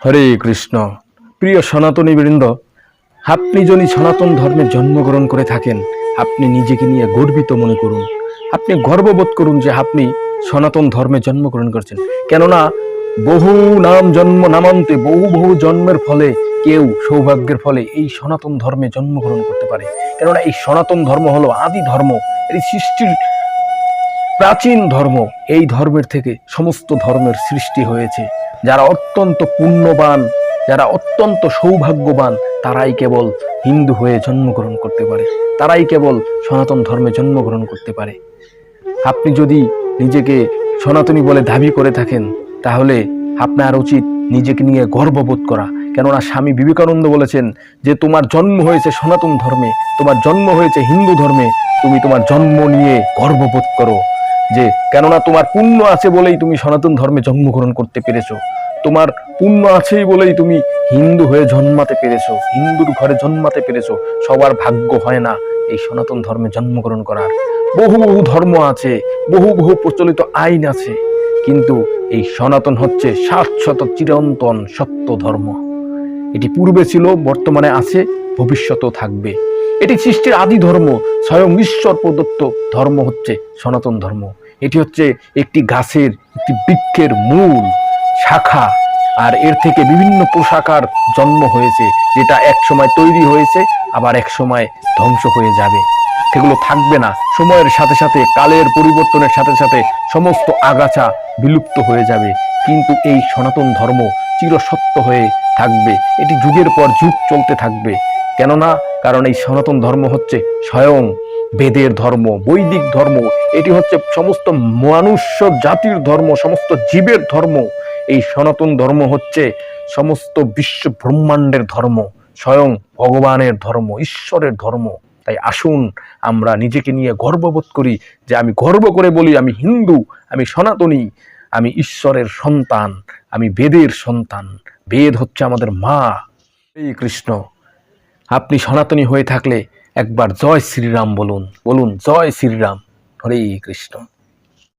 হরে কৃষ্ণ। প্রিয় সনাতনী বৃন্দ, আপনি যদি সনাতন ধর্মে জন্মগ্রহণ করে থাকেন, আপনি নিজেকে নিয়ে গর্বিত মনে করুন। আপনি গর্ববোধ করুন যে আপনি সনাতন ধর্মে জন্মগ্রহণ করছেন। কেননা বহু নামান্তে বহু জন্মের ফলে কেউ সৌভাগ্যের ফলে এই সনাতন ধর্মে জন্মগ্রহণ করতে পারে। কেননা এই সনাতন ধর্ম হলো আদি ধর্ম, এই সৃষ্টির প্রাচীন ধর্ম। এই ধর্মের থেকে সমস্ত ধর্মের সৃষ্টি হয়েছে। যারা অত্যন্ত পুণ্যবান, যারা অত্যন্ত সৌভাগ্যবান, তারাই কেবল হিন্দু হয়ে জন্মগ্রহণ করতে পারে, তারাই কেবল সনাতন ধর্মে জন্মগ্রহণ করতে পারে। আপনি যদি নিজেকে সনাতনী বলে দাবি করে থাকেন, তাহলে আপনার উচিত নিজেকে নিয়ে গর্ববোধ করা। কেননা স্বামী বিবেকানন্দ বলেছেন যে তোমার জন্ম হয়েছে সনাতন ধর্মে, তোমার জন্ম হয়েছে হিন্দু ধর্মে, তুমি তোমার জন্ম নিয়ে গর্ববোধ করো। যে কেননা তোমার পুণ্য আছে বলেই তুমি সনাতন ধর্মে জন্মগ্রহণ করতে পেরেছো, তোমার পুণ্য আছেই বলেই তুমি হিন্দু হয়ে জন্মাতে পেরেছো, হিন্দুর ঘরে জন্মাতে পেরেছো। সবার ভাগ্য হয় না এই সনাতন ধর্মে জন্মগ্রহণ করার। বহু ধর্ম আছে, বহু প্রচলিত আইন আছে, কিন্তু এই সনাতন হচ্ছে শাশ্বত চিরন্তন সত্য ধর্ম। এটি পূর্বে ছিল, বর্তমানে আছে, ভবিষ্যতেও থাকবে। এটি সৃষ্টির আদি ধর্ম, স্বয়ং ঈশ্বর প্রদত্ত ধর্ম হচ্ছে সনাতন ধর্ম। এটি হচ্ছে একটি গাছের, একটি বৃক্ষের মূল শাখা, আর এর থেকে বিভিন্ন পোশাকার জন্ম হয়েছে, যেটা এক সময় তৈরি হয়েছে, আবার এক সময় ধ্বংস হয়ে যাবে। সেগুলো থাকবে না। সময়ের সাথে সাথে, কালের পরিবর্তনের সাথে সাথে সমস্ত আগাছা বিলুপ্ত হয়ে যাবে, কিন্তু এই সনাতন ধর্ম চিরসত্য হয়ে থাকবে। এটি যুগের পর যুগ চলতে থাকবে। কারণ এই সনাতন ধর্ম হচ্ছে স্বয়ং বেদের ধর্ম, বৈদিক ধর্ম। এটি হচ্ছে সমস্ত মনুষ্য জাতির ধর্ম, সমস্ত জীবের ধর্ম। এই সনাতন ধর্ম হচ্ছে সমস্ত বিশ্ব ব্রহ্মাণ্ডের ধর্ম, স্বয়ং ভগবানের ধর্ম, ঈশ্বরের ধর্ম। তাই আসুন আমরা নিজেকে নিয়ে গর্ববোধ করি, যে আমি গর্ব করে বলি আমি হিন্দু, আমি সনাতনী, আমি ঈশ্বরের সন্তান, আমি বেদের সন্তান। বেদ হচ্ছে আমাদের মা। এই কৃষ্ণ। আপনি সনাতনী হয়ে থাকলে একবার জয় শ্রীরাম বলুন, জয় শ্রীরাম। হরে কৃষ্ণ।